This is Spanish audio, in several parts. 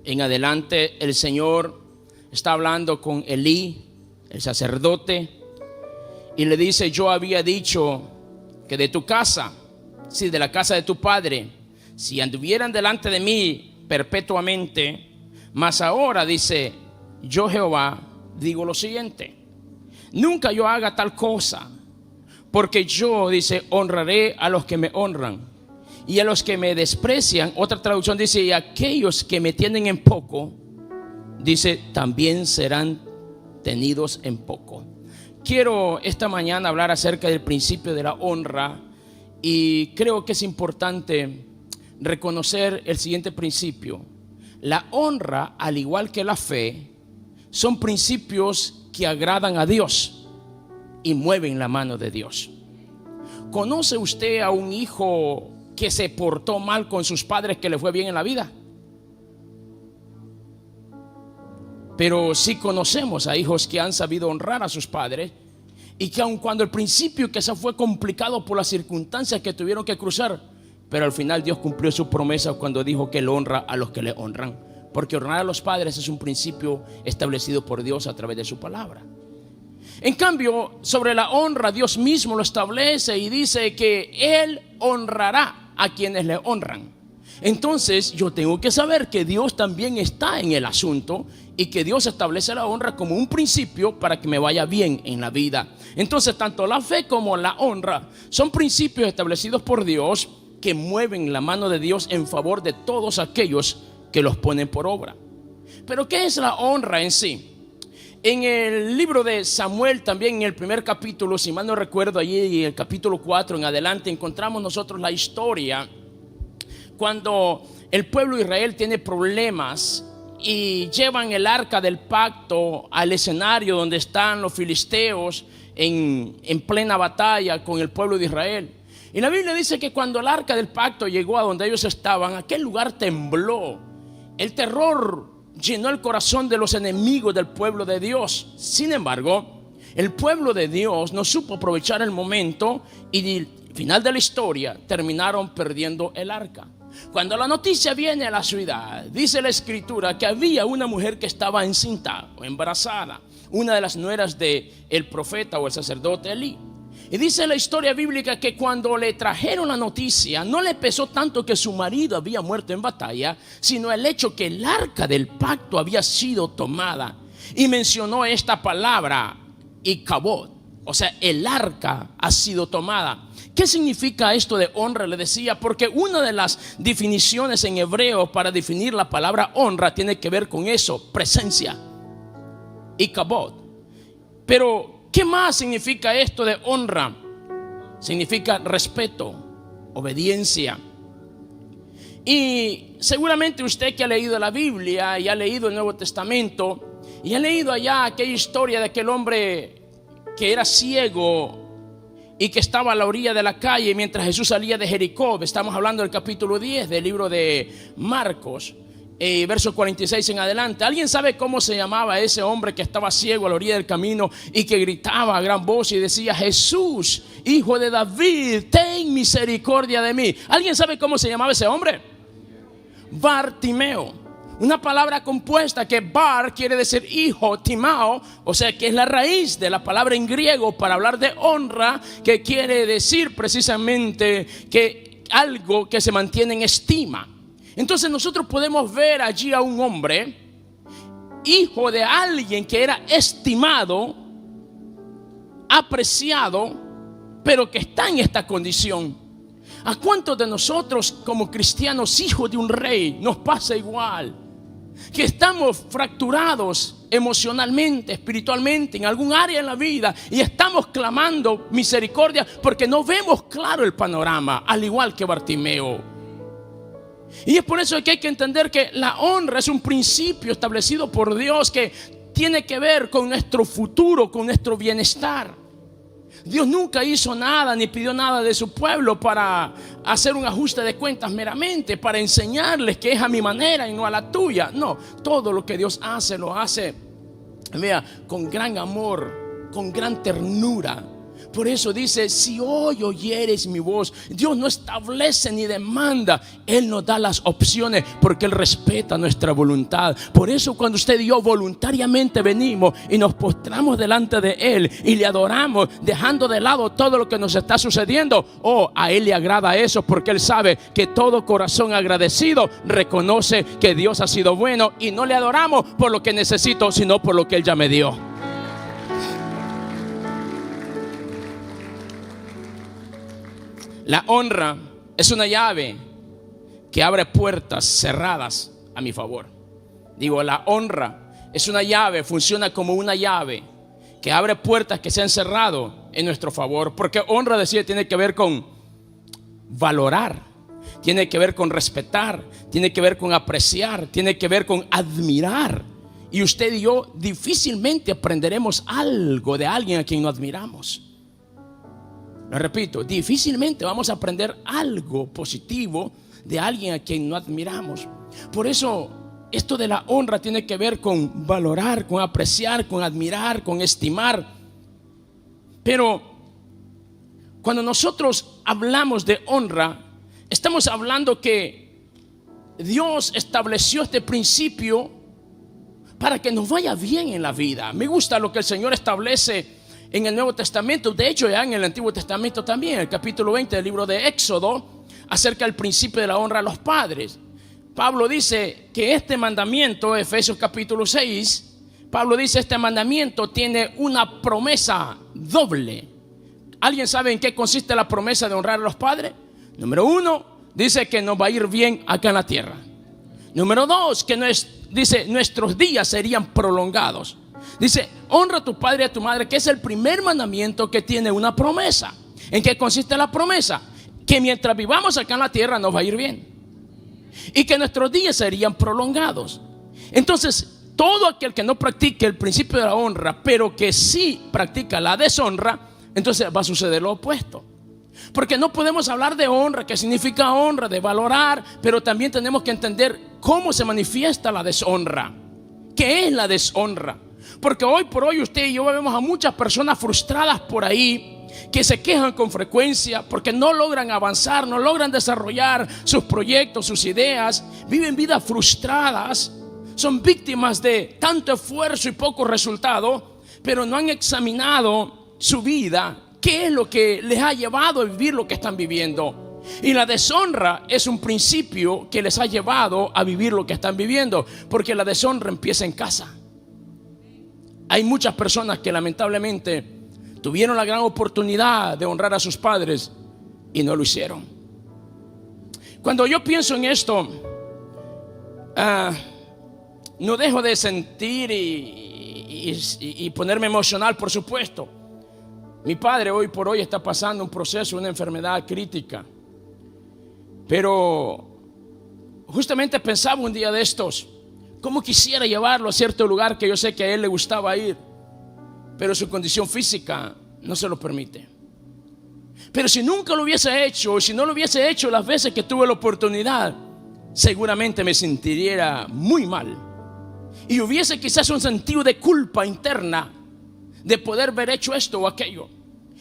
en adelante el Señor está hablando con Elí, el sacerdote, y le dice: yo había dicho que de tu casa, sí, de la casa de tu padre, si anduvieran delante de mí perpetuamente, mas ahora, dice, yo Jehová digo lo siguiente: nunca yo haga tal cosa, porque yo, dice, honraré a los que me honran y a los que me desprecian. Otra traducción dice: y aquellos que me tienen en poco, dice, también serán tenidos en poco. Quiero esta mañana hablar acerca del principio de la honra, y creo que es importante reconocer el siguiente principio. La honra, al igual que la fe, son principios que agradan a Dios y mueven la mano de Dios. ¿Conoce usted a un hijo que se portó mal con sus padres, que le fue bien en la vida? Pero sí conocemos a hijos que han sabido honrar a sus padres, y que aun cuando al principio quizás fue complicado por las circunstancias que tuvieron que cruzar, pero al final Dios cumplió su promesa cuando dijo que Él honra a los que le honran, porque honrar a los padres es un principio establecido por Dios a través de su palabra. En cambio, sobre la honra, Dios mismo lo establece y dice que Él honrará a quienes le honran. Entonces yo tengo que saber que Dios también está en el asunto, y que Dios establece la honra como un principio para que me vaya bien en la vida. Entonces tanto la fe como la honra son principios establecidos por Dios que mueven la mano de Dios en favor de todos aquellos que los ponen por obra. Pero ¿qué es la honra en sí? En el libro de Samuel, también en el primer capítulo, si mal no recuerdo, allí en el capítulo 4 en adelante, encontramos nosotros la historia cuando el pueblo de Israel tiene problemas y llevan el arca del pacto al escenario donde están los filisteos en plena batalla con el pueblo de Israel. Y la Biblia dice que cuando el arca del pacto llegó a donde ellos estaban, aquel lugar tembló. El terror llenó el corazón de los enemigos del pueblo de Dios. Sin embargo, el pueblo de Dios no supo aprovechar el momento, y al final de la historia terminaron perdiendo el arca. Cuando la noticia viene a la ciudad, dice la escritura que había una mujer que estaba encinta o embarazada, una de las nueras del profeta o el sacerdote Elí. Y dice la historia bíblica que cuando le trajeron la noticia, no le pesó tanto que su marido había muerto en batalla, sino el hecho que el arca del pacto había sido tomada. Y mencionó esta palabra, Icabod, o sea, el arca ha sido tomada. ¿Qué significa esto de honra? Le decía, porque una de las definiciones en hebreo para definir la palabra honra tiene que ver con eso: presencia, Icabod. Pero ¿qué más significa esto de honra? Significa respeto, obediencia. Y seguramente usted que ha leído la Biblia y ha leído el Nuevo Testamento y ha leído allá aquella historia de aquel hombre que era ciego y que estaba a la orilla de la calle mientras Jesús salía de Jericó. Estamos hablando del capítulo 10 del libro de Marcos, verso 46 en adelante. ¿Alguien sabe cómo se llamaba ese hombre que estaba ciego a la orilla del camino y que gritaba a gran voz y decía: Jesús, hijo de David, ten misericordia de mí? ¿Alguien sabe cómo se llamaba ese hombre? Bartimeo. Una palabra compuesta que bar quiere decir hijo, timao, o sea que es la raíz de la palabra en griego para hablar de honra, que quiere decir precisamente que algo que se mantiene en estima. Entonces nosotros podemos ver allí a un hombre, hijo de alguien que era estimado, apreciado, pero que está en esta condición. ¿A cuántos de nosotros como cristianos, hijos de un rey, nos pasa igual? Que estamos fracturados emocionalmente, espiritualmente, en algún área en la vida, y estamos clamando misericordia porque no vemos claro el panorama, al igual que Bartimeo. Y es por eso que hay que entender que la honra es un principio establecido por Dios que tiene que ver con nuestro futuro, con nuestro bienestar. Dios nunca hizo nada ni pidió nada de su pueblo para hacer un ajuste de cuentas meramente, para enseñarles que es a mi manera y no a la tuya. No, todo lo que Dios hace lo hace, vea, con gran amor, con gran ternura, Por eso dice: si hoy oyeres mi voz. Dios no establece ni demanda, Él nos da las opciones porque Él respeta nuestra voluntad. Por eso cuando usted y yo voluntariamente venimos y nos postramos delante de Él y le adoramos, dejando de lado todo lo que nos está sucediendo, a Él le agrada eso, porque Él sabe que todo corazón agradecido reconoce que Dios ha sido bueno, y no le adoramos por lo que necesito, sino por lo que Él ya me dio. La honra es una llave que abre puertas cerradas a mi favor. Digo, la honra es una llave, funciona como una llave que abre puertas que se han cerrado en nuestro favor. Porque honra, decía, tiene que ver con valorar, tiene que ver con respetar, tiene que ver con apreciar, tiene que ver con admirar. Y usted y yo difícilmente aprenderemos algo de alguien a quien no admiramos. Lo repito, difícilmente vamos a aprender algo positivo de alguien a quien no admiramos. Por eso esto de la honra tiene que ver con valorar, con apreciar, con admirar, con estimar. Pero cuando nosotros hablamos de honra, estamos hablando que Dios estableció este principio para que nos vaya bien en la vida. Me gusta lo que el Señor establece en el Nuevo Testamento. De hecho, ya en el Antiguo Testamento también, el capítulo 20 del libro de Éxodo, acerca del principio de la honra a los padres. Pablo dice que este mandamiento, Efesios capítulo 6, Pablo dice: este mandamiento tiene una promesa doble. ¿Alguien sabe en qué consiste la promesa de honrar a los padres? Número 1, dice que nos va a ir bien acá en la tierra. Número 2, que dice nuestros días serían prolongados. Dice: honra a tu padre y a tu madre, que es el primer mandamiento que tiene una promesa. ¿En qué consiste la promesa? Que mientras vivamos acá en la tierra nos va a ir bien y que nuestros días serían prolongados. Entonces, todo aquel que no practique el principio de la honra, pero que sí practica la deshonra, entonces va a suceder lo opuesto. Porque no podemos hablar de honra, que significa honra, de valorar, pero también tenemos que entender cómo se manifiesta la deshonra. ¿Qué es la deshonra? Porque hoy por hoy usted y yo vemos a muchas personas frustradas por ahí, que se quejan con frecuencia porque no logran avanzar, no logran desarrollar sus proyectos, sus ideas. Viven vidas frustradas, son víctimas de tanto esfuerzo y poco resultado, pero no han examinado su vida. ¿Qué es lo que les ha llevado a vivir lo que están viviendo? Y la deshonra es un principio que les ha llevado a vivir lo que están viviendo, porque la deshonra empieza en casa. Hay muchas personas que lamentablemente tuvieron la gran oportunidad de honrar a sus padres y no lo hicieron. Cuando yo pienso en esto, no dejo de sentir y ponerme emocional, por supuesto. Mi padre hoy por hoy está pasando un proceso, una enfermedad crítica. Pero justamente pensaba un día de estos, cómo quisiera llevarlo a cierto lugar que yo sé que a él le gustaba ir, pero su condición física no se lo permite. Pero si nunca lo hubiese hecho, o si no lo hubiese hecho las veces que tuve la oportunidad, seguramente me sentiría muy mal. Y hubiese quizás un sentido de culpa interna de poder haber hecho esto o aquello.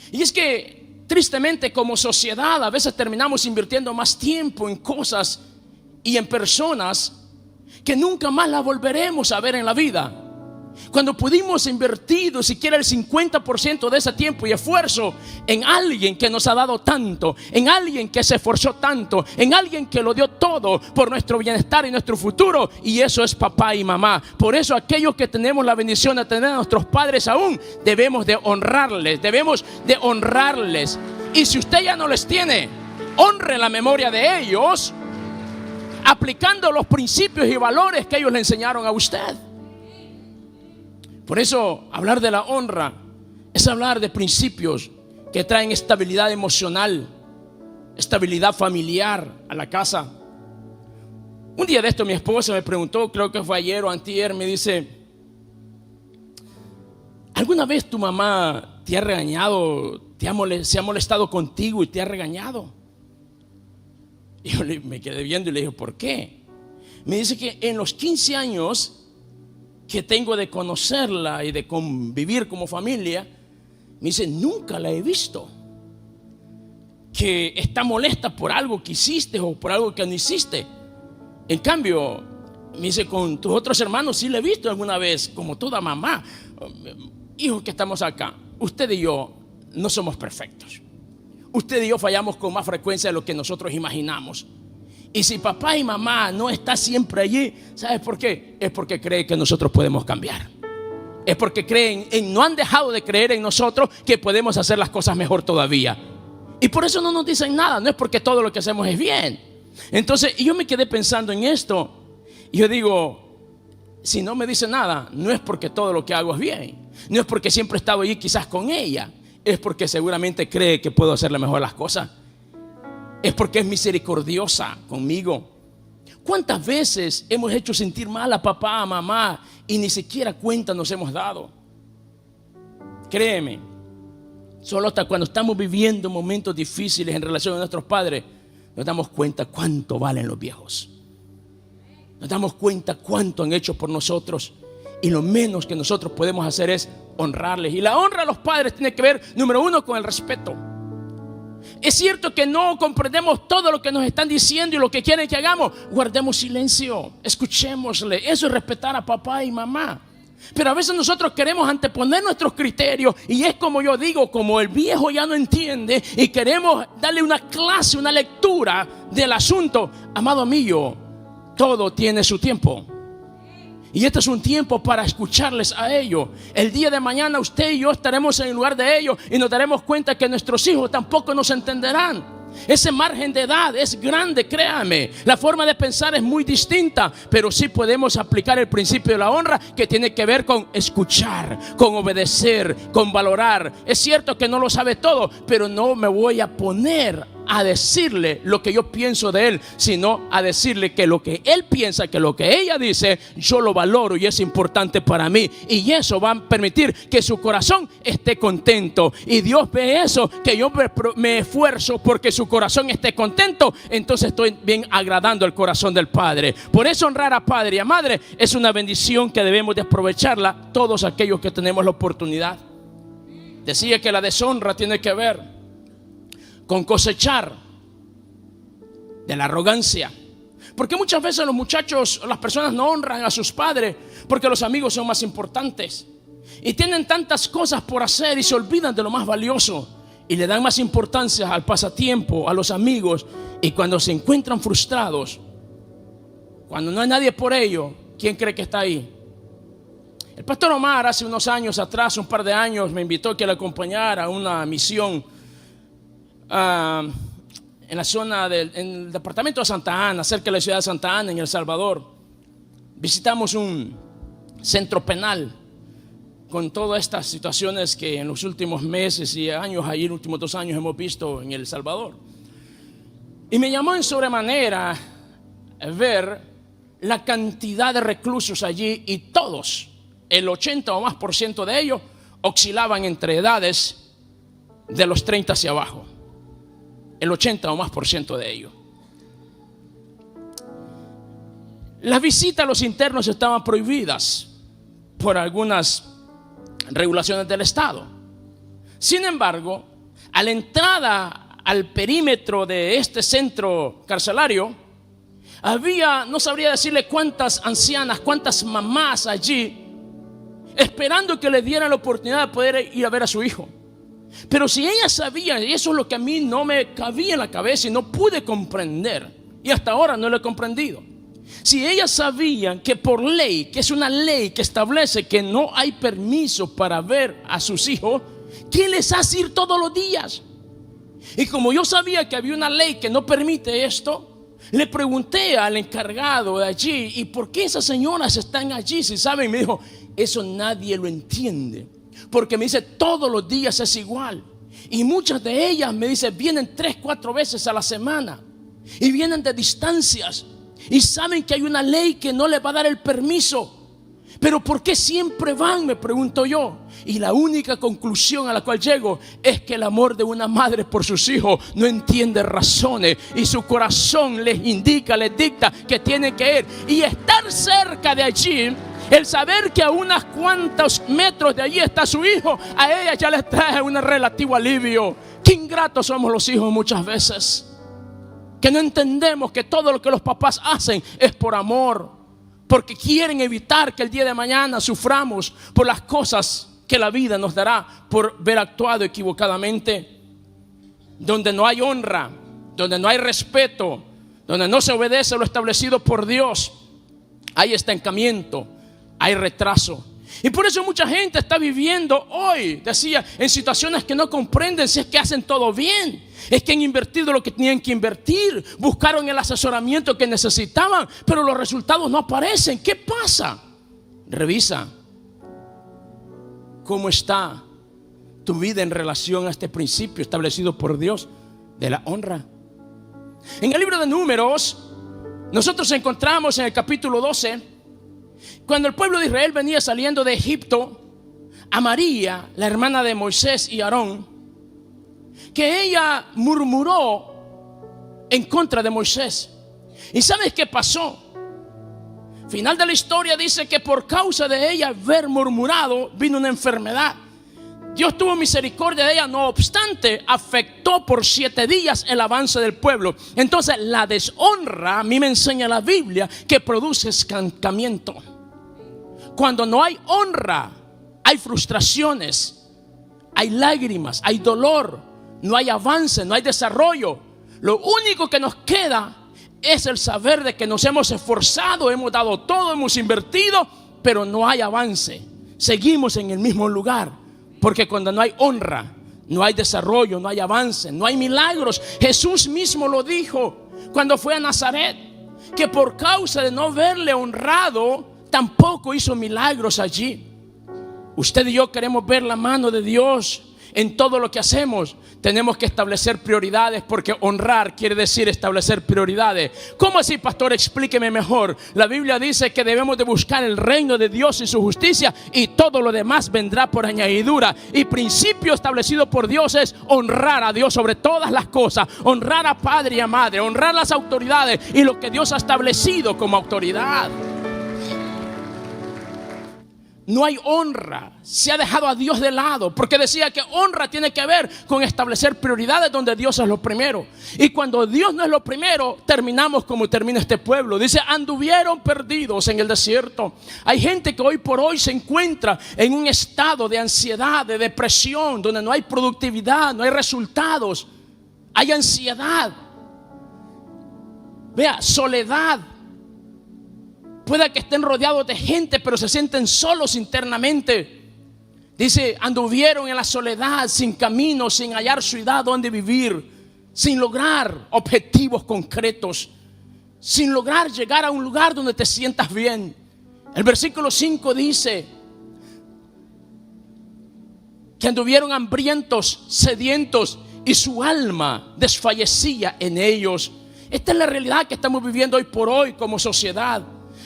Y es que tristemente como sociedad a veces terminamos invirtiendo más tiempo en cosas y en personas que nunca más la volveremos a ver en la vida, cuando pudimos invertir siquiera el 50% de ese tiempo y esfuerzo en alguien que nos ha dado tanto, en alguien que se esforzó tanto, en alguien que lo dio todo por nuestro bienestar y nuestro futuro. Y eso es papá y mamá. Por eso aquellos que tenemos la bendición de tener a nuestros padres aún, debemos de honrarles, Y si usted ya no les tiene, honre la memoria de ellos, aplicando los principios y valores que ellos le enseñaron a usted. Por eso hablar de la honra es hablar de principios que traen estabilidad emocional, estabilidad familiar a la casa. Un día de esto mi esposa me preguntó, creo que fue ayer o antier, me dice: ¿alguna vez tu mamá te ha regañado, se ha molestado contigo y te ha regañado? Y yo me quedé viendo y le dije: ¿por qué? Me dice que en los 15 años que tengo de conocerla y de convivir como familia, Me dice, nunca la he visto que está molesta por algo que hiciste o por algo que no hiciste. En cambio, me dice, con tus otros hermanos sí la he visto alguna vez, como toda mamá. Hijos que estamos acá, usted y yo no somos perfectos. Usted y yo fallamos con más frecuencia de lo que nosotros imaginamos. Y si papá y mamá no están siempre allí, ¿sabes por qué? Es porque creen que nosotros podemos cambiar. Es porque no han dejado de creer en nosotros que podemos hacer las cosas mejor todavía. Y por eso no nos dicen nada. No es porque todo lo que hacemos es bien. Entonces yo me quedé pensando en esto. Y yo digo, si no me dice nada, no es porque todo lo que hago es bien. No es porque siempre he estado allí quizás con ella. Es porque seguramente cree que puedo hacerle mejor las cosas. Es porque es misericordiosa conmigo. ¿Cuántas veces hemos hecho sentir mal a papá, a mamá y ni siquiera cuenta nos hemos dado? Créeme, solo hasta cuando estamos viviendo momentos difíciles en relación a nuestros padres nos damos cuenta cuánto valen los viejos. Nos damos cuenta cuánto han hecho por nosotros. Y lo menos que nosotros podemos hacer es honrarles. Y la honra a los padres tiene que ver, número uno, con el respeto. Es cierto que no comprendemos todo lo que nos están diciendo y lo que quieren que hagamos. Guardemos silencio, escuchémosle. Eso es respetar a papá y mamá. Pero a veces nosotros queremos anteponer nuestros criterios. Y es como yo digo, como el viejo ya no entiende y queremos darle una clase, una lectura del asunto. Amado mío, todo tiene su tiempo. Y este es un tiempo para escucharles a ellos. El día de mañana usted y yo estaremos en el lugar de ellos y nos daremos cuenta que nuestros hijos tampoco nos entenderán. Ese margen de edad es grande, créame. La forma de pensar es muy distinta, pero sí podemos aplicar el principio de la honra, que tiene que ver con escuchar, con obedecer, con valorar. Es cierto que no lo sabe todo, pero no me voy a poner a decirle lo que yo pienso de él, sino a decirle que lo que él piensa, que lo que ella dice, yo lo valoro y es importante para mí. Y eso va a permitir que su corazón esté contento. Y Dios ve eso, que yo me esfuerzo porque su corazón esté contento. Entonces estoy bien agradando el corazón del Padre. Por eso honrar a padre y a madre es una bendición que debemos de aprovecharla todos aquellos que tenemos la oportunidad. Decía que la deshonra tiene que ver con cosechar de la arrogancia. Porque muchas veces los muchachos, las personas no honran a sus padres porque los amigos son más importantes y tienen tantas cosas por hacer y se olvidan de lo más valioso y le dan más importancia al pasatiempo, a los amigos. Y cuando se encuentran frustrados, cuando no hay nadie por ellos, ¿quién cree que está ahí? El pastor Omar hace unos años atrás, un par de años, me invitó a que le acompañara a una misión en la zona en el departamento de Santa Ana, cerca de la ciudad de Santa Ana, en El Salvador. Visitamos un centro penal con todas estas situaciones que en los últimos meses y años, ahí en los últimos 2 años hemos visto en El Salvador. Y me llamó en sobremanera ver la cantidad de reclusos allí, y todos, el 80 o más por ciento de ellos, oscilaban entre edades de los 30 hacia abajo. El 80 o más por ciento de ellos. Las visitas a los internos estaban prohibidas por algunas regulaciones del Estado. Sin embargo, a la entrada al perímetro de este centro carcelario había, no sabría decirle cuántas ancianas, cuántas mamás allí, esperando que le dieran la oportunidad de poder ir a ver a su hijo. Pero si ellas sabían, y eso es lo que a mí no me cabía en la cabeza y no pude comprender, y hasta ahora no lo he comprendido. Si ellas sabían que por ley, que es una ley que establece que no hay permiso para ver a sus hijos, ¿qué les hace ir todos los días? Y como yo sabía que había una ley que no permite esto, le pregunté al encargado de allí, ¿y por qué esas señoras están allí? Si saben, me dijo, eso nadie lo entiende. Porque me dice, todos los días es igual. Y muchas de ellas, me dice, vienen 3-4 veces a la semana. Y vienen de distancias. Y saben que hay una ley que no les va a dar el permiso. Pero ¿por qué siempre van?, me pregunto yo. Y la única conclusión a la cual llego es que el amor de una madre por sus hijos no entiende razones. Y su corazón les indica, les dicta que tienen que ir. Y estar cerca de allí El saber que a unas cuantos metros de allí está su hijo, a ella ya les trae un relativo alivio. Qué ingratos somos los hijos muchas veces, que no entendemos que todo lo que los papás hacen es por amor, porque quieren evitar que el día de mañana suframos por las cosas que la vida nos dará por haber actuado equivocadamente. Donde no hay honra, donde no hay respeto, donde no se obedece lo establecido por Dios, hay estancamiento, hay retraso. Y por eso mucha gente está viviendo hoy, decía, en situaciones que no comprenden si es que hacen todo bien. Es que han invertido lo que tenían que invertir, buscaron el asesoramiento que necesitaban, pero los resultados no aparecen. ¿Qué pasa? Revisa cómo está tu vida en relación a este principio establecido por Dios de la honra. En el libro de Números, nosotros encontramos en el capítulo 12, cuando el pueblo de Israel venía saliendo de Egipto, a María, la hermana de Moisés y Aarón, que ella murmuró en contra de Moisés. ¿Y sabes qué pasó? Final de la historia dice que por causa de ella haber murmurado vino una enfermedad. Dios tuvo misericordia de ella, no obstante, afectó por 7 días el avance del pueblo. Entonces la deshonra, a mí me enseña la Biblia, que produce estancamiento. Cuando no hay honra, hay frustraciones, hay lágrimas, hay dolor, no hay avance, no hay desarrollo. Lo único que nos queda es el saber de que nos hemos esforzado, hemos dado todo, hemos invertido, pero no hay avance. Seguimos en el mismo lugar, porque cuando no hay honra, no hay desarrollo, no hay avance, no hay milagros. Jesús mismo lo dijo cuando fue a Nazaret, que por causa de no verle honrado, tampoco hizo milagros allí. Usted y yo queremos ver la mano de Dios en todo lo que hacemos. Tenemos que establecer prioridades, porque honrar quiere decir establecer prioridades. ¿Cómo así, pastor? Explíqueme mejor. La Biblia dice que debemos de buscar el reino de Dios y su justicia, y todo lo demás vendrá por añadidura. Y principio establecido por Dios es honrar a Dios sobre todas las cosas, honrar a padre y a madre, honrar las autoridades y lo que Dios ha establecido como autoridad. No hay honra, se ha dejado a Dios de lado, porque decía que honra tiene que ver con establecer prioridades donde Dios es lo primero. Y cuando Dios no es lo primero, terminamos como termina este pueblo. Dice, anduvieron perdidos en el desierto. Hay gente que hoy por hoy se encuentra en un estado de ansiedad, de depresión, donde no hay productividad, no hay resultados, hay ansiedad. Vea, soledad. Puede que estén rodeados de gente, pero se sienten solos internamente. Dice, anduvieron en la soledad, sin camino, sin hallar ciudad donde vivir, sin lograr objetivos concretos, sin lograr llegar a un lugar donde te sientas bien. El versículo 5 dice que anduvieron hambrientos, sedientos, y su alma desfallecía en ellos. Esta es la realidad que estamos viviendo hoy por hoy como sociedad.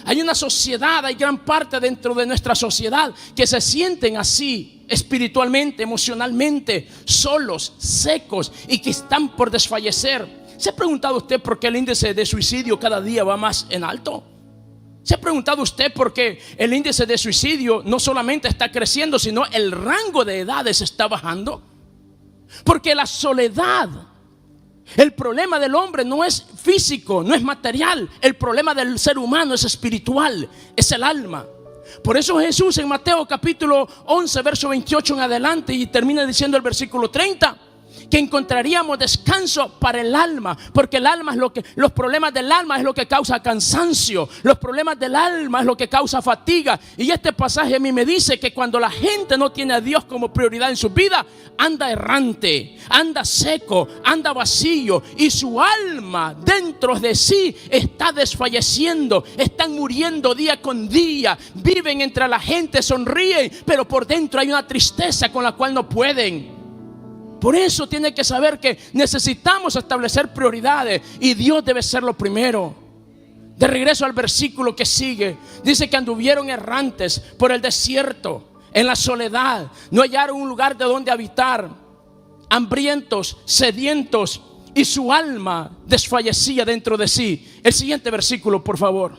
Hay una sociedad, hay gran parte dentro de nuestra sociedad que se sienten así espiritualmente, emocionalmente, solos, secos, y que están por desfallecer. ¿Se ha preguntado usted por qué el índice de suicidio cada día va más en alto? ¿Se ha preguntado usted por qué el índice de suicidio no solamente está creciendo, sino el rango de edades está bajando? Porque la soledad, el problema del hombre no es físico, no es material. El problema del ser humano es espiritual, es el alma. Por eso Jesús en Mateo capítulo 11 verso 28 en adelante, y termina diciendo el versículo 30, que encontraríamos descanso para el alma, porque el alma es los problemas del alma es lo que causa cansancio, los problemas del alma es lo que causa fatiga. Y este pasaje a mí me dice que cuando la gente no tiene a Dios como prioridad en su vida, anda errante, anda seco, anda vacío, y su alma dentro de sí está desfalleciendo, están muriendo día con día, viven entre la gente, sonríen, pero por dentro hay una tristeza con la cual no pueden. Por eso tiene que saber que necesitamos establecer prioridades, y Dios debe ser lo primero. De regreso al versículo que sigue, dice que anduvieron errantes por el desierto, en la soledad, no hallaron un lugar de donde habitar, hambrientos, sedientos, y su alma desfallecía dentro de sí. El siguiente versículo, por favor.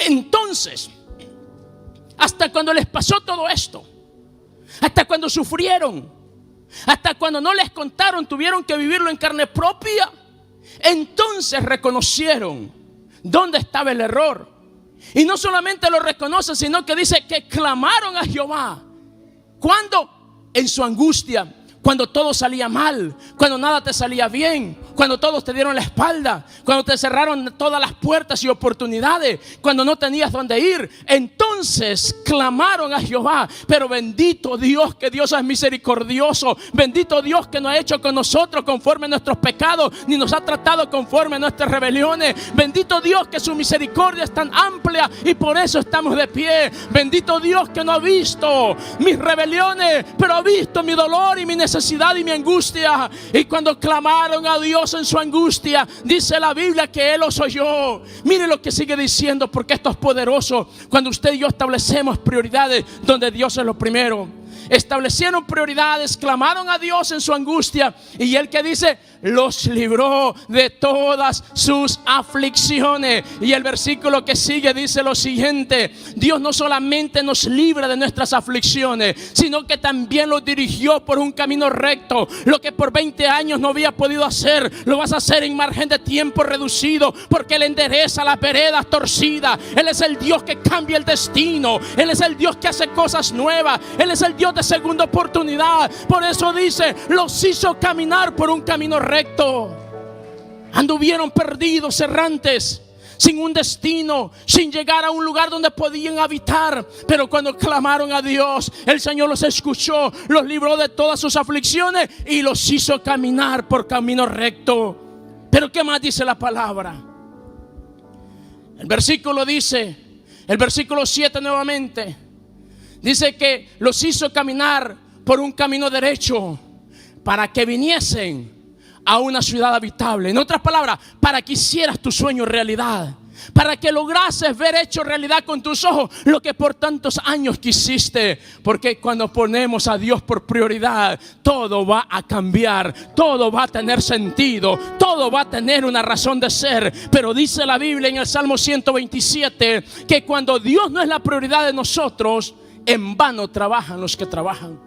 Entonces, hasta cuando les pasó todo esto, hasta cuando sufrieron, hasta cuando no les contaron, tuvieron que vivirlo en carne propia, entonces reconocieron dónde estaba el error. Y no solamente lo reconocen, sino que dice que clamaron a Jehová. ¿Cuándo? En su angustia. Cuando todo salía mal, cuando nada te salía bien, cuando todos te dieron la espalda, cuando te cerraron todas las puertas y oportunidades, cuando no tenías dónde ir, entonces clamaron a Jehová. Pero bendito Dios, que Dios es misericordioso. Bendito Dios, que no ha hecho con nosotros conforme a nuestros pecados, ni nos ha tratado conforme a nuestras rebeliones. Bendito Dios, que su misericordia es tan amplia y por eso estamos de pie. Bendito Dios, que no ha visto mis rebeliones, pero ha visto mi dolor y mi necesidad y mi angustia. Y cuando clamaron a Dios en su angustia, dice la Biblia que Él los oyó. Mire lo que sigue diciendo, porque esto es poderoso. Cuando usted y yo establecemos prioridades donde Dios es lo primero. Establecieron prioridades, clamaron a Dios en su angustia. Y Él, que dice, los libró de todas sus aflicciones. Y el versículo que sigue dice lo siguiente: Dios no solamente nos libra de nuestras aflicciones, sino que también los dirigió por un camino recto. Lo que por 20 años no había podido hacer, lo vas a hacer en margen de tiempo reducido, porque Él endereza las veredas torcidas. Él es el Dios que cambia el destino. Él es el Dios que hace cosas nuevas. Él es el Dios de segunda oportunidad. Por eso dice, los hizo caminar por un camino recto. Anduvieron perdidos, errantes, sin un destino, sin llegar a un lugar donde podían habitar. Pero cuando clamaron a Dios, el Señor los escuchó, los libró de todas sus aflicciones y los hizo caminar por camino recto. Pero ¿qué más dice la palabra? El versículo dice, el versículo 7 nuevamente, dice que los hizo caminar por un camino derecho para que viniesen a una ciudad habitable. En otras palabras, para que hicieras tu sueño realidad, para que lograses ver hecho realidad con tus ojos lo que por tantos años quisiste. Porque cuando ponemos a Dios por prioridad, todo va a cambiar, todo va a tener sentido, todo va a tener una razón de ser. Pero dice la Biblia en el Salmo 127 que cuando Dios no es la prioridad de nosotros, en vano trabajan los que trabajan.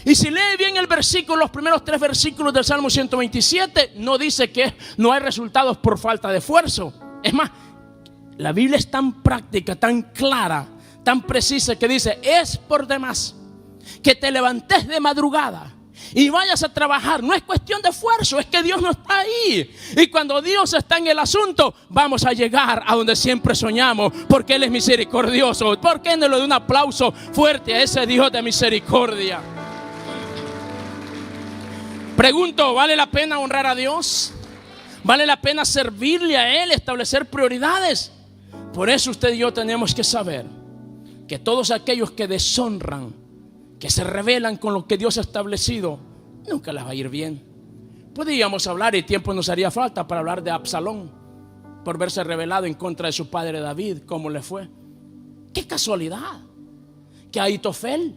Y si lee bien el versículo, los primeros 3 versículos del Salmo 127, no dice que no hay resultados por falta de esfuerzo. Es más, la Biblia es tan práctica, tan clara, tan precisa, que dice, es por demás que te levantes de madrugada y vayas a trabajar. No es cuestión de esfuerzo, es que Dios no está ahí. Y cuando Dios está en el asunto, vamos a llegar a donde siempre soñamos, porque Él es misericordioso. ¿Por qué no le doy un aplauso fuerte a ese Dios de misericordia? Pregunto, ¿vale la pena honrar a Dios? ¿Vale la pena servirle a Él, establecer prioridades? Por eso usted y yo tenemos que saber que todos aquellos que deshonran, que se rebelan con lo que Dios ha establecido, nunca les va a ir bien. Podríamos hablar, y tiempo nos haría falta para hablar de Absalón, por verse rebelado en contra de su padre David. ¿Cómo le fue? Qué casualidad que Ahitofel,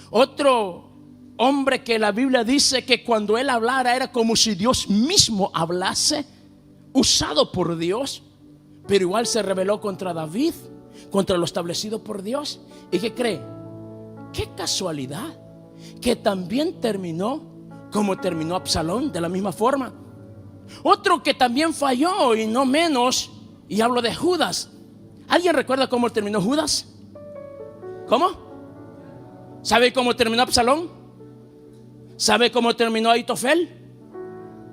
otro hombre que la Biblia dice que cuando él hablara era como si Dios mismo hablase, usado por Dios, pero igual se rebeló contra David, contra lo establecido por Dios. ¿Y qué cree? Qué casualidad que también terminó como terminó Absalón, de la misma forma. Otro que también falló, y no menos, y hablo de Judas. ¿Alguien recuerda cómo terminó Judas? ¿Cómo? ¿Sabe cómo terminó Absalón? ¿Sabe cómo terminó Ahitofel?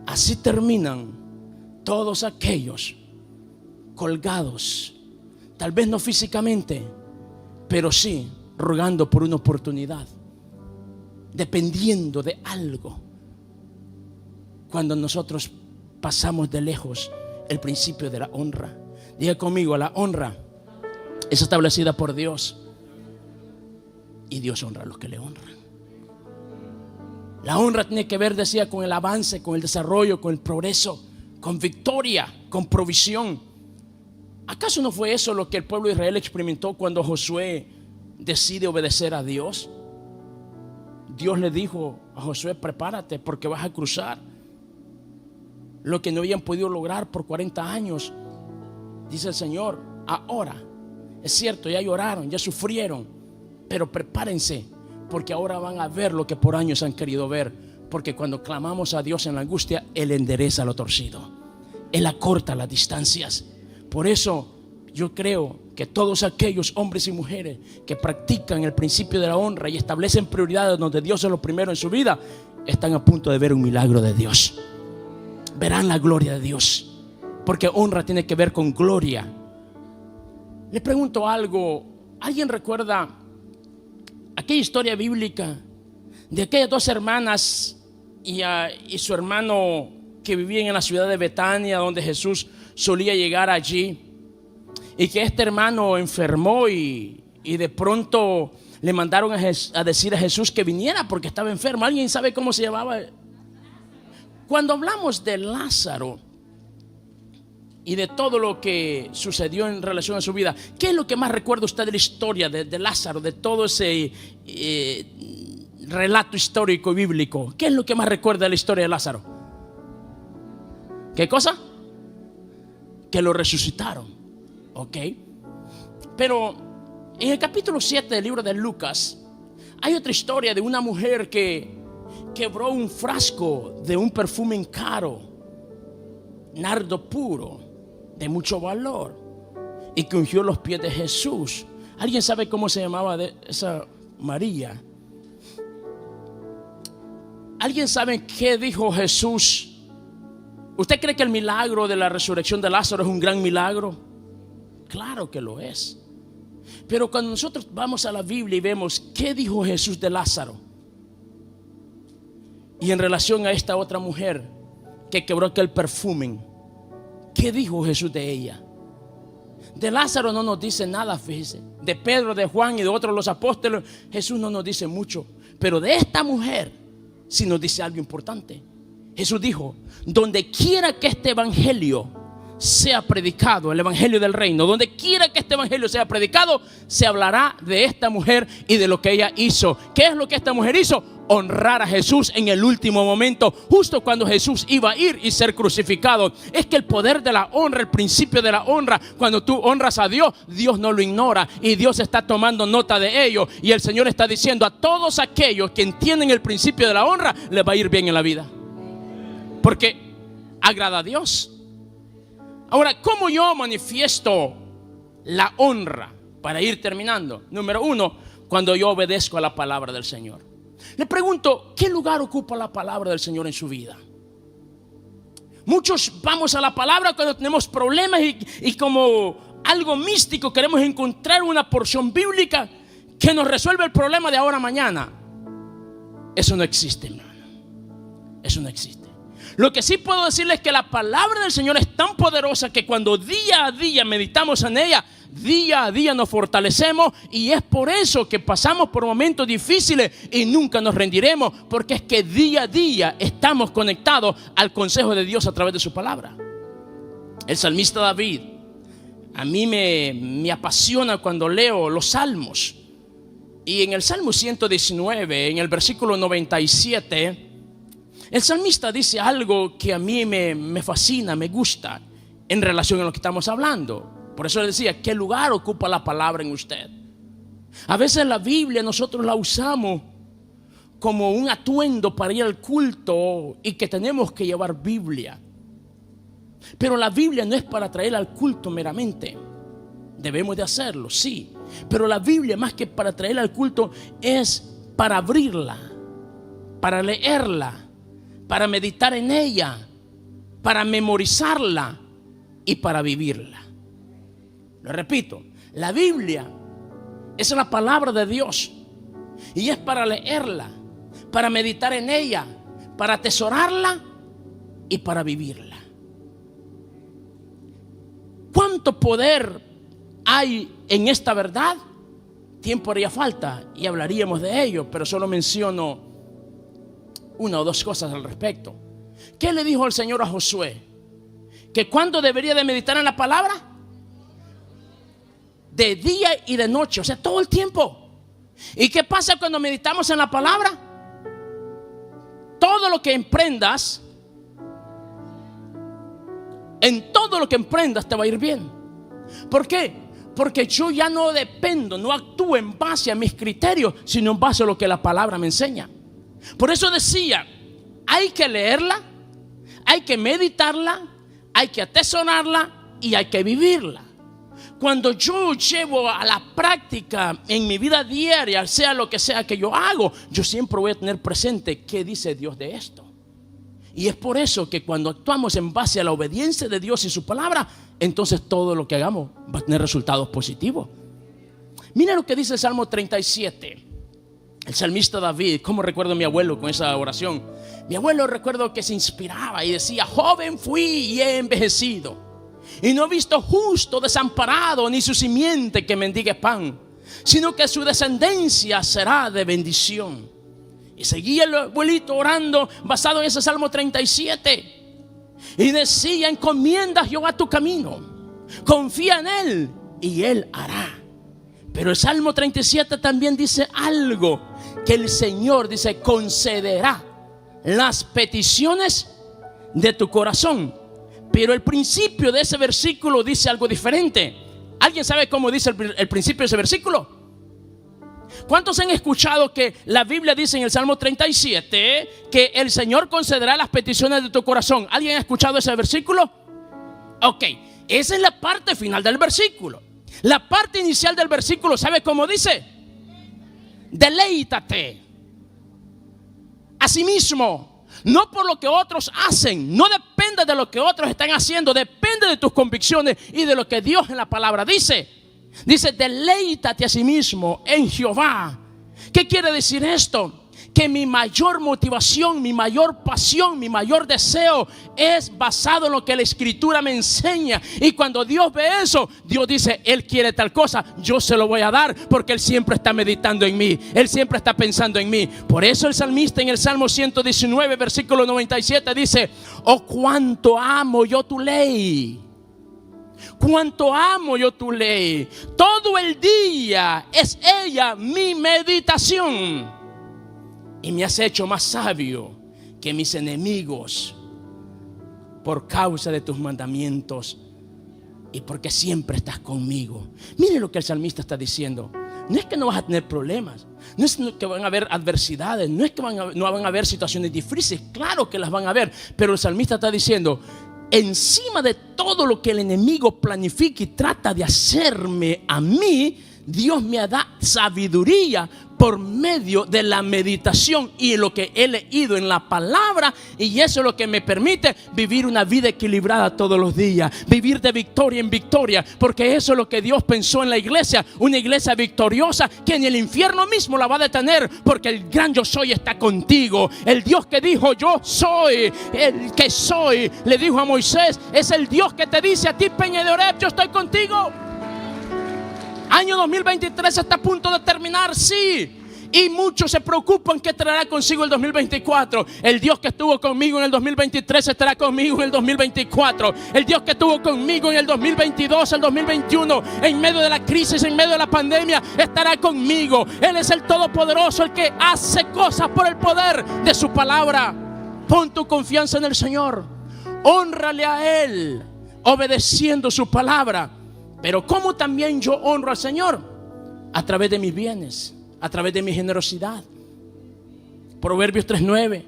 Así terminan todos aquellos colgados, tal vez no físicamente, pero sí rogando por una oportunidad, dependiendo de algo. Cuando nosotros pasamos de lejos el principio de la honra. Diga conmigo, la honra es establecida por Dios, y Dios honra a los que le honran. La honra tiene que ver, decía, con el avance, con el desarrollo, con el progreso, con victoria, con provisión. ¿Acaso no fue eso lo que el pueblo de Israel experimentó cuando Josué decide obedecer a Dios? Dios le dijo a Josué, prepárate porque vas a cruzar lo que no habían podido lograr por 40 años. Dice el Señor, ahora. Es cierto, ya lloraron, ya sufrieron, pero prepárense, porque ahora van a ver lo que por años han querido ver. Porque cuando clamamos a Dios en la angustia, Él endereza lo torcido, Él acorta las distancias. Por eso yo creo que todos aquellos hombres y mujeres que practican el principio de la honra y establecen prioridades donde Dios es lo primero en su vida, están a punto de ver un milagro de Dios. Verán la gloria de Dios, porque honra tiene que ver con gloria. Le pregunto algo, ¿alguien recuerda aquella historia bíblica de aquellas dos hermanas y su hermano que vivían en la ciudad de Betania, donde Jesús solía llegar allí, y que este hermano enfermó y de pronto le mandaron a decir a Jesús que viniera porque estaba enfermo? ¿Alguien sabe cómo se llamaba? Cuando hablamos de Lázaro y de todo lo que sucedió en relación a su vida, ¿qué es lo que más recuerda usted de la historia de Lázaro, de todo ese relato histórico y bíblico? ¿Qué es lo que más recuerda de la historia de Lázaro? ¿Qué cosa? Que lo resucitaron. Ok. Pero en el capítulo 7 del libro de Lucas hay otra historia de una mujer que quebró un frasco de un perfume caro, nardo puro, de mucho valor, y que ungió los pies de Jesús. ¿Alguien sabe cómo se llamaba esa María? ¿Alguien sabe qué dijo Jesús? ¿Usted cree que el milagro de la resurrección de Lázaro es un gran milagro? Claro que lo es. Pero cuando nosotros vamos a la Biblia y vemos qué dijo Jesús de Lázaro, y en relación a esta otra mujer que quebró aquel perfume, ¿qué dijo Jesús de ella? De Lázaro no nos dice nada, fíjese. De Pedro, de Juan y de otros los apóstoles, Jesús no nos dice mucho. Pero de esta mujer sí nos dice algo importante. Jesús dijo: donde quiera que este evangelio sea predicado, el evangelio del reino, donde quiera que este evangelio sea predicado, se hablará de esta mujer y de lo que ella hizo. ¿Qué es lo que esta mujer hizo? Honrar a Jesús en el último momento, justo cuando Jesús iba a ir y ser crucificado. Es que el poder de la honra, el principio de la honra, cuando tú honras a Dios, Dios no lo ignora y Dios está tomando nota de ello. Y el Señor está diciendo a todos aquellos que entienden el principio de la honra, les va a ir bien en la vida, porque agrada a Dios. Ahora, ¿cómo yo manifiesto la honra? Para ir terminando, número uno, cuando yo obedezco a la palabra del Señor. Le pregunto, ¿qué lugar ocupa la palabra del Señor en su vida? Muchos vamos a la palabra cuando tenemos problemas y como algo místico queremos encontrar una porción bíblica que nos resuelve el problema de ahora a mañana. Eso no existe, hermano. Eso no existe. Lo que sí puedo decirles es que la palabra del Señor es tan poderosa que cuando día a día meditamos en ella, día a día nos fortalecemos, y es por eso que pasamos por momentos difíciles y nunca nos rendiremos, porque es que día a día estamos conectados al consejo de Dios a través de su palabra. El salmista David, a mí me apasiona cuando leo los salmos, y en el Salmo 119, en el versículo 97, el salmista dice algo que a mí me fascina, me gusta en relación a lo que estamos hablando. Por eso le decía, ¿qué lugar ocupa la palabra en usted? A veces la Biblia nosotros la usamos como un atuendo para ir al culto y que tenemos que llevar Biblia. Pero la Biblia no es para traer al culto meramente. Debemos de hacerlo, sí. Pero la Biblia, más que para traer al culto, es para abrirla, para leerla, para meditar en ella, para memorizarla y para vivirla. Lo repito, la Biblia es la palabra de Dios y es para leerla, para meditar en ella, para atesorarla y para vivirla. ¿Cuánto poder hay en esta verdad? Tiempo haría falta y hablaríamos de ello, pero solo menciono una o dos cosas al respecto. ¿Qué le dijo el Señor a Josué? ¿Que cuándo debería de meditar en la palabra? De día y de noche, o sea, todo el tiempo. ¿Y qué pasa cuando meditamos en la palabra? Todo lo que emprendas, en todo lo que emprendas te va a ir bien. ¿Por qué? Porque yo ya no dependo, no actúo en base a mis criterios, sino en base a lo que la palabra me enseña. Por eso decía, hay que leerla, hay que meditarla, hay que atesorarla y hay que vivirla. Cuando yo llevo a la práctica en mi vida diaria, sea lo que sea que yo hago, yo siempre voy a tener presente qué dice Dios de esto. Y es por eso que cuando actuamos en base a la obediencia de Dios y su palabra, entonces todo lo que hagamos va a tener resultados positivos. Mira lo que dice el Salmo 37. El salmista David, como recuerdo a mi abuelo con esa oración. Mi abuelo, recuerdo que se inspiraba y decía: joven fui y he envejecido, y no he visto justo desamparado, ni su simiente que mendigue pan, sino que su descendencia será de bendición. Y seguía el abuelito orando basado en ese Salmo 37. Y decía: encomienda a Jehová tu camino, confía en Él y Él hará. Pero el Salmo 37 también dice algo, que el Señor dice: concederá las peticiones de tu corazón. Pero el principio de ese versículo dice algo diferente. ¿Alguien sabe cómo dice el principio de ese versículo? ¿Cuántos han escuchado que la Biblia dice en el Salmo 37 que el Señor concederá las peticiones de tu corazón? ¿Alguien ha escuchado ese versículo? Ok, esa es la parte final del versículo. La parte inicial del versículo, ¿sabe cómo dice? Deleítate a sí mismo, no por lo que otros hacen. No depende de lo que otros están haciendo, depende de tus convicciones y de lo que Dios en la palabra dice. Dice: deleítate a sí mismo en Jehová. ¿Qué quiere decir esto? Que mi mayor motivación, mi mayor pasión, mi mayor deseo es basado en lo que la Escritura me enseña. Y cuando Dios ve eso, Dios dice: Él quiere tal cosa, yo se lo voy a dar, porque Él siempre está meditando en mí, Él siempre está pensando en mí. Por eso el salmista en el Salmo 119 versículo 97 dice: oh, cuánto amo yo tu ley, cuánto amo yo tu ley, todo el día es ella mi meditación. Y me has hecho más sabio que mis enemigos por causa de tus mandamientos y porque siempre estás conmigo. Mire lo que el salmista está diciendo. No es que no vas a tener problemas, no es que van a haber adversidades, no es que no van a haber situaciones difíciles. Claro que las van a haber, pero el salmista está diciendo: encima de todo lo que el enemigo planifica y trata de hacerme a mí, Dios me da sabiduría por medio de la meditación y lo que he leído en la palabra. Y eso es lo que me permite vivir una vida equilibrada todos los días, vivir de victoria en victoria, porque eso es lo que Dios pensó en la iglesia. Una iglesia victoriosa que ni el infierno mismo la va a detener, porque el gran yo soy está contigo. El Dios que dijo: yo soy el que soy, le dijo a Moisés, es el Dios que te dice a ti: Peña de Oreb, yo estoy contigo. Año 2023 está a punto de terminar, sí. Y muchos se preocupan qué traerá consigo el 2024. El Dios que estuvo conmigo en el 2023 estará conmigo en el 2024. El Dios que estuvo conmigo en el 2022, el 2021, en medio de la crisis, en medio de la pandemia, estará conmigo. Él es el Todopoderoso, el que hace cosas por el poder de su palabra. Pon tu confianza en el Señor. Hónrale a Él obedeciendo su palabra. Pero ¿cómo también yo honro al Señor? A través de mis bienes, a través de mi generosidad. Proverbios 3:9.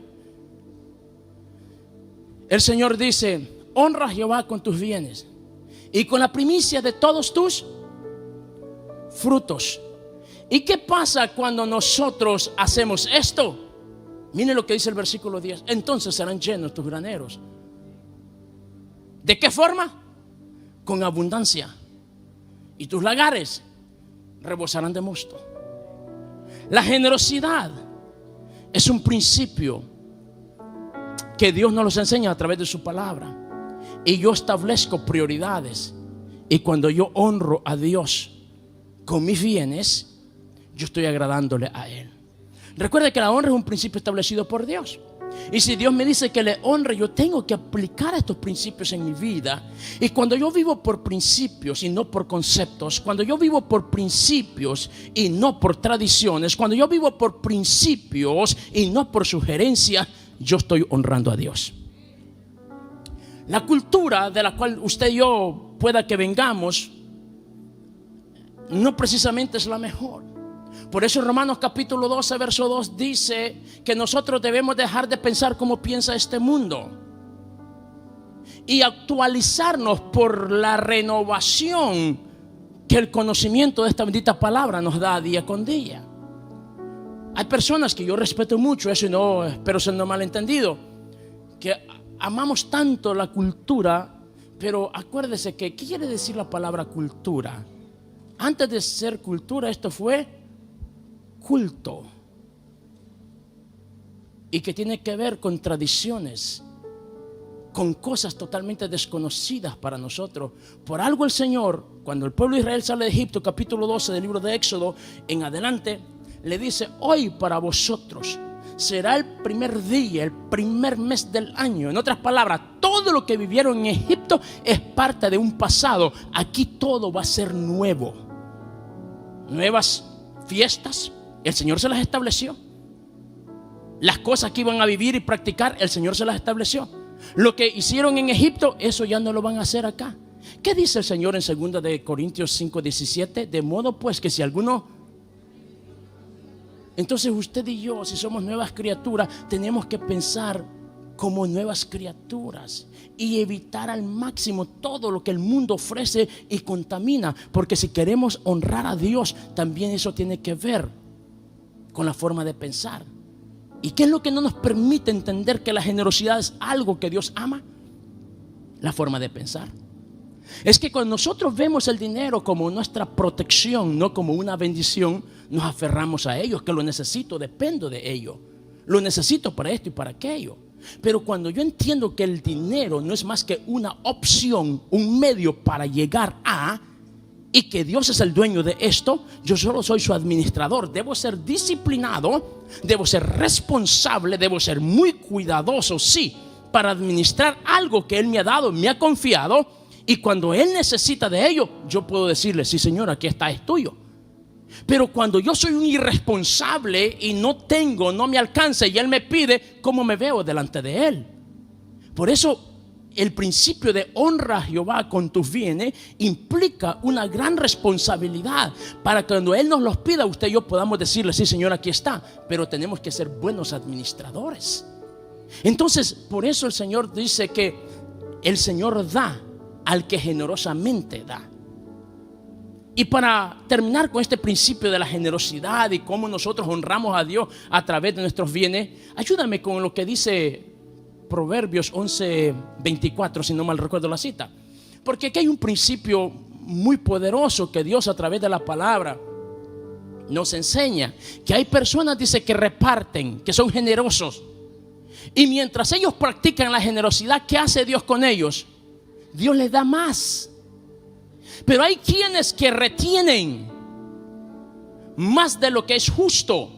El Señor dice: honra a Jehová con tus bienes y con la primicia de todos tus frutos. ¿Y qué pasa cuando nosotros hacemos esto? Miren lo que dice el versículo 10. Entonces serán llenos tus graneros. ¿De qué forma? Con abundancia. Y tus lagares rebosarán de mosto. La generosidad es un principio que Dios nos los enseña a través de su palabra. Y yo establezco prioridades. Y cuando yo honro a Dios con mis bienes, yo estoy agradándole a Él. Recuerde que la honra es un principio establecido por Dios. Y si Dios me dice que le honre, yo tengo que aplicar estos principios en mi vida. Y cuando yo vivo por principios y no por conceptos, cuando yo vivo por principios y no por tradiciones, cuando yo vivo por principios y no por sugerencias, yo estoy honrando a Dios. La cultura de la cual usted y yo pueda que vengamos no precisamente es la mejor. Por eso Romanos capítulo 12 verso 2 dice que nosotros debemos dejar de pensar como piensa este mundo y actualizarnos por la renovación que el conocimiento de esta bendita palabra nos da día con día. Hay personas que yo respeto mucho, eso, y no espero ser no malentendido, que amamos tanto la cultura, pero acuérdese que ¿qué quiere decir la palabra cultura? Antes de ser cultura, esto fue culto, y que tiene que ver con tradiciones, con cosas totalmente desconocidas para nosotros. Por algo el Señor, cuando el pueblo de Israel sale de Egipto, capítulo 12 del libro de Éxodo en adelante, le dice: hoy para vosotros será el primer día, el primer mes del año. En otras palabras, todo lo que vivieron en Egipto es parte de un pasado. Aquí todo va a ser nuevo. Nuevas fiestas, el Señor se las estableció. Las cosas que iban a vivir y practicar, el Señor se las estableció. Lo que hicieron en Egipto, eso ya no lo van a hacer acá. ¿Qué dice el Señor en 2 de Corintios 5:17? De modo pues que si alguno... Entonces usted y yo, si somos nuevas criaturas, tenemos que pensar como nuevas criaturas y evitar al máximo todo lo que el mundo ofrece y contamina, porque si queremos honrar a Dios, también eso tiene que ver con la forma de pensar. ¿Y qué es lo que no nos permite entender que la generosidad es algo que Dios ama? La forma de pensar. Es que cuando nosotros vemos el dinero como nuestra protección, no como una bendición, nos aferramos a ello. Es que lo necesito, dependo de ello, lo necesito para esto y para aquello. Pero cuando yo entiendo que el dinero no es más que una opción, un medio para llegar a, y que Dios es el dueño de esto, yo solo soy su administrador. Debo ser disciplinado, debo ser responsable, debo ser muy cuidadoso, sí, para administrar algo que Él me ha dado, me ha confiado. Y cuando Él necesita de ello, yo puedo decirle: sí, Señor, aquí está, es tuyo. Pero cuando yo soy un irresponsable y no tengo, no me alcanza, y Él me pide, ¿cómo me veo delante de Él? Por eso el principio de honra a Jehová con tus bienes implica una gran responsabilidad, para que cuando Él nos los pida, usted y yo podamos decirle: sí, Señor, aquí está. Pero tenemos que ser buenos administradores. Entonces, por eso el Señor dice que el Señor da al que generosamente da. Y para terminar con este principio de la generosidad y cómo nosotros honramos a Dios a través de nuestros bienes, ayúdame con lo que dice Proverbios 11:24, si no mal recuerdo la cita. Porque aquí hay un principio muy poderoso que Dios a través de la palabra nos enseña. Que hay personas, dice, que reparten, que son generosos. Y mientras ellos practican la generosidad, ¿qué hace Dios con ellos? Dios les da más. Pero hay quienes que retienen más de lo que es justo,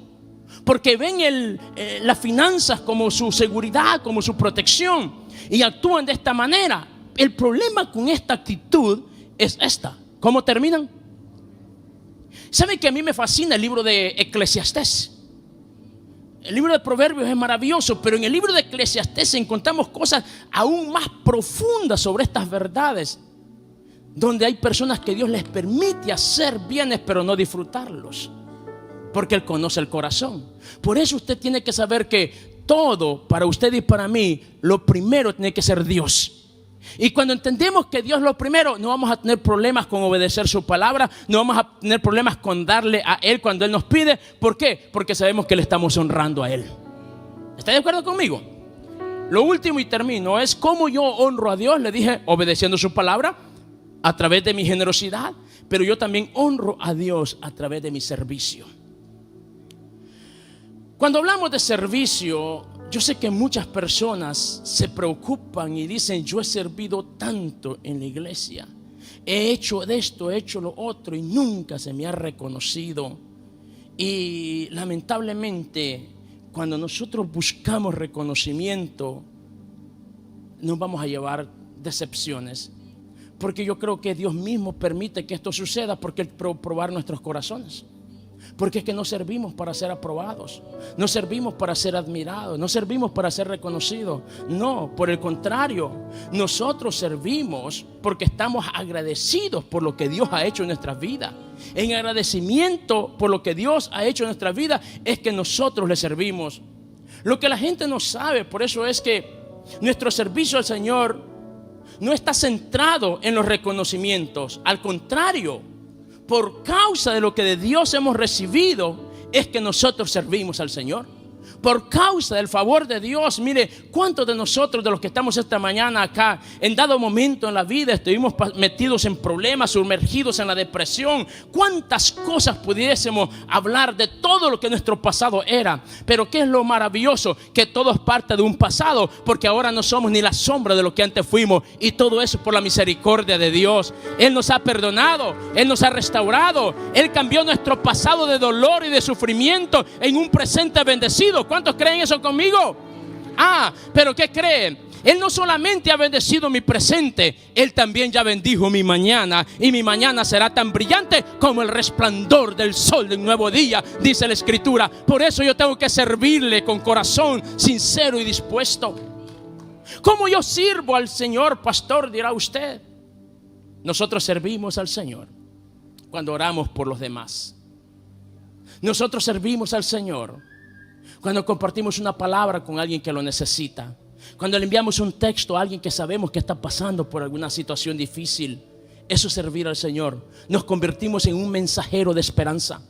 porque ven las finanzas como su seguridad, como su protección, y actúan de esta manera. El problema con esta actitud es esta. ¿Cómo terminan? ¿Saben que a mí me fascina el libro de Eclesiastés? El libro de Proverbios es maravilloso, pero en el libro de Eclesiastés encontramos cosas aún más profundas sobre estas verdades, donde hay personas que Dios les permite hacer bienes pero no disfrutarlos, porque Él conoce el corazón. Por eso usted tiene que saber que todo, para usted y para mí, lo primero tiene que ser Dios. Y cuando entendemos que Dios es lo primero, no vamos a tener problemas con obedecer su palabra, no vamos a tener problemas con darle a Él cuando Él nos pide. ¿Por qué? Porque sabemos que le estamos honrando a Él. ¿Está de acuerdo conmigo? Lo último y termino es cómo yo honro a Dios. Le dije, obedeciendo su palabra a través de mi generosidad, pero yo también honro a Dios a través de mi servicio. Cuando hablamos de servicio, yo sé que muchas personas se preocupan y dicen: yo he servido tanto en la iglesia, he hecho de esto, he hecho lo otro, y nunca se me ha reconocido. Y lamentablemente, cuando nosotros buscamos reconocimiento, nos vamos a llevar decepciones, porque yo creo que Dios mismo permite que esto suceda, porque Él probar nuestros corazones. Porque es que no servimos para ser aprobados, no servimos para ser admirados, no servimos para ser reconocidos. No, por el contrario, nosotros servimos porque estamos agradecidos por lo que Dios ha hecho en nuestras vidas. En agradecimiento por lo que Dios ha hecho en nuestras vidas es que nosotros le servimos. Lo que la gente no sabe, por eso es que nuestro servicio al Señor no está centrado en los reconocimientos. Al contrario, por causa de lo que de Dios hemos recibido, es que nosotros servimos al Señor. Por causa del favor de Dios. Mire, ¿cuántos de nosotros, de los que estamos esta mañana acá, en dado momento en la vida estuvimos metidos en problemas, sumergidos en la depresión? ¿Cuántas cosas pudiésemos hablar de todo lo que nuestro pasado era? Pero ¿qué es lo maravilloso? Que todo es parte de un pasado, porque ahora no somos ni la sombra de lo que antes fuimos. Y todo eso por la misericordia de Dios. Él nos ha perdonado, Él nos ha restaurado, Él cambió nuestro pasado de dolor y de sufrimiento en un presente bendecido. ¿Cuántos creen eso conmigo? Pero ¿qué creen? Él no solamente ha bendecido mi presente, Él también ya bendijo mi mañana. Y mi mañana será tan brillante como el resplandor del sol de un nuevo día, dice la Escritura. Por eso yo tengo que servirle con corazón sincero y dispuesto. ¿Cómo yo sirvo al Señor, pastor? Dirá usted. Nosotros servimos al Señor cuando oramos por los demás. Nosotros servimos al Señor cuando compartimos una palabra con alguien que lo necesita. Cuando le enviamos un texto a alguien que sabemos que está pasando por alguna situación difícil. Eso es servir al Señor. Nos convertimos en un mensajero de esperanza.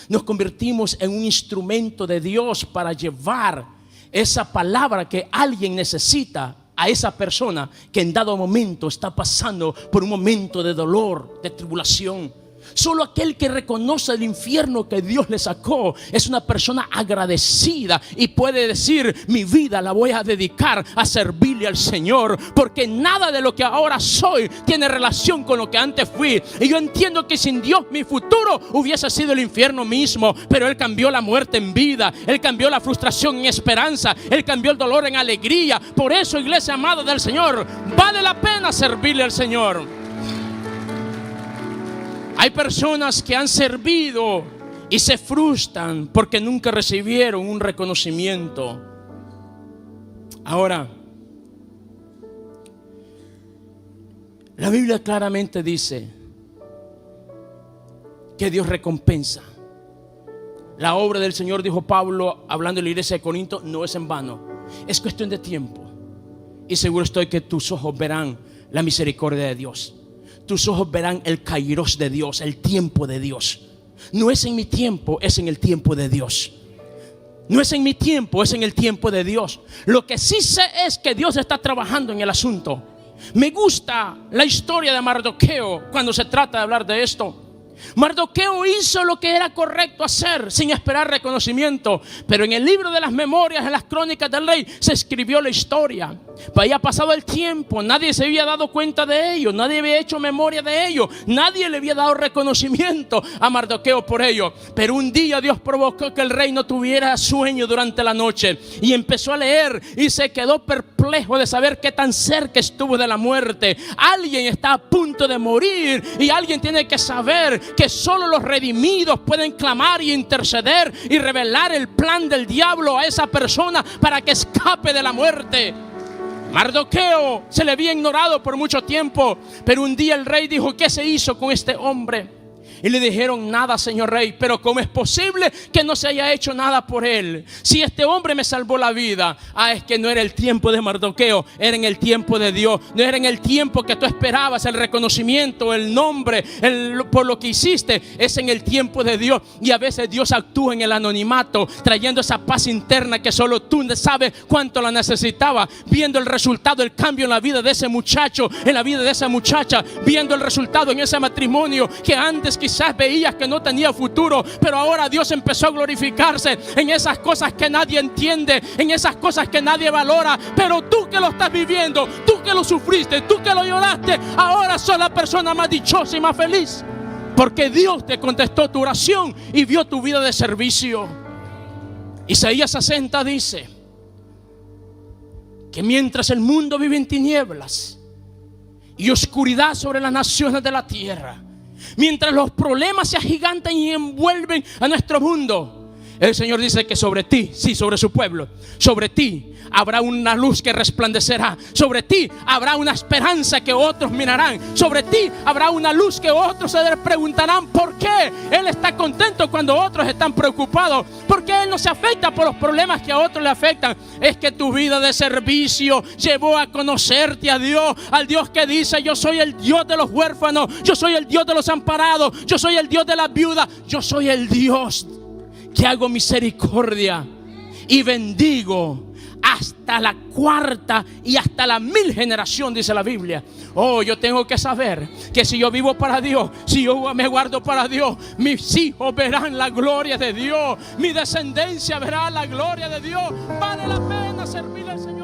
Nos convertimos en un instrumento de Dios para llevar esa palabra que alguien necesita a esa persona que en dado momento está pasando por un momento de dolor, de tribulación. Solo aquel que reconoce el infierno que Dios le sacó es una persona agradecida y puede decir: mi vida la voy a dedicar a servirle al Señor, porque nada de lo que ahora soy tiene relación con lo que antes fui. Y yo entiendo que sin Dios mi futuro hubiese sido el infierno mismo, pero Él cambió la muerte en vida, Él cambió la frustración en esperanza, Él cambió el dolor en alegría. Por eso, iglesia amada del Señor, vale la pena servirle al Señor. Hay personas que han servido y se frustran porque nunca recibieron un reconocimiento. Ahora, la Biblia claramente dice que Dios recompensa. La obra del Señor, dijo Pablo, hablando de la iglesia de Corinto, no es en vano. Es cuestión de tiempo. Y seguro estoy que tus ojos verán la misericordia de Dios. Tus ojos verán el kairos de Dios, el tiempo de Dios. No es en mi tiempo, es en el tiempo de Dios. No es en mi tiempo, es en el tiempo de Dios. Lo que sí sé es que Dios está trabajando en el asunto. Me gusta la historia de Mardoqueo cuando se trata de hablar de esto. Mardoqueo hizo lo que era correcto hacer sin esperar reconocimiento. Pero en el libro de las memorias, en las crónicas del rey, se escribió la historia. Había pasado el tiempo, nadie se había dado cuenta de ello, nadie había hecho memoria de ello, nadie le había dado reconocimiento a Mardoqueo por ello. Pero un día Dios provocó que el rey no tuviera sueño durante la noche y empezó a leer y se quedó perplejo de saber qué tan cerca estuvo de la muerte. Alguien está a punto de morir y alguien tiene que saber que solo los redimidos pueden clamar y interceder y revelar el plan del diablo a esa persona para que escape de la muerte. Mardoqueo se le había ignorado por mucho tiempo, pero un día el rey dijo: ¿qué se hizo con este hombre? Y le dijeron: nada, señor rey. Pero ¿cómo es posible que no se haya hecho nada por él? Si este hombre me salvó la vida. Es que no era el tiempo de Mardoqueo, era en el tiempo de Dios. No era en el tiempo que tú esperabas el reconocimiento, el nombre, por lo que hiciste. Es en el tiempo de Dios. Y a veces Dios actúa en el anonimato, trayendo esa paz interna que solo tú sabes cuánto la necesitaba. Viendo el resultado, el cambio en la vida de ese muchacho, en la vida de esa muchacha. Viendo el resultado en ese matrimonio que antes quizás veías que no tenía futuro, pero ahora Dios empezó a glorificarse en esas cosas que nadie entiende, en esas cosas que nadie valora. Pero tú que lo estás viviendo, tú que lo sufriste, tú que lo lloraste, ahora sos la persona más dichosa y más feliz, porque Dios te contestó tu oración y vio tu vida de servicio. Isaías 60 dice que mientras el mundo vive en tinieblas y oscuridad sobre las naciones de la tierra, mientras los problemas se agigantan y envuelven a nuestro mundo, el Señor dice que sobre ti, sí, sobre su pueblo, sobre ti habrá una luz que resplandecerá. Sobre ti habrá una esperanza que otros mirarán. Sobre ti habrá una luz que otros se preguntarán por qué Él está contento cuando otros están preocupados. ¿Por qué Él no se afecta por los problemas que a otros le afectan? Es que tu vida de servicio llevó a conocerte a Dios, al Dios que dice: yo soy el Dios de los huérfanos, yo soy el Dios de los amparados, yo soy el Dios de las viudas, yo soy el Dios que hago misericordia y bendigo hasta la cuarta y hasta la 1000 generación, dice la Biblia. Oh, yo tengo que saber que si yo vivo para Dios, si yo me guardo para Dios, mis hijos verán la gloria de Dios, mi descendencia verá la gloria de Dios. Vale la pena servir al Señor.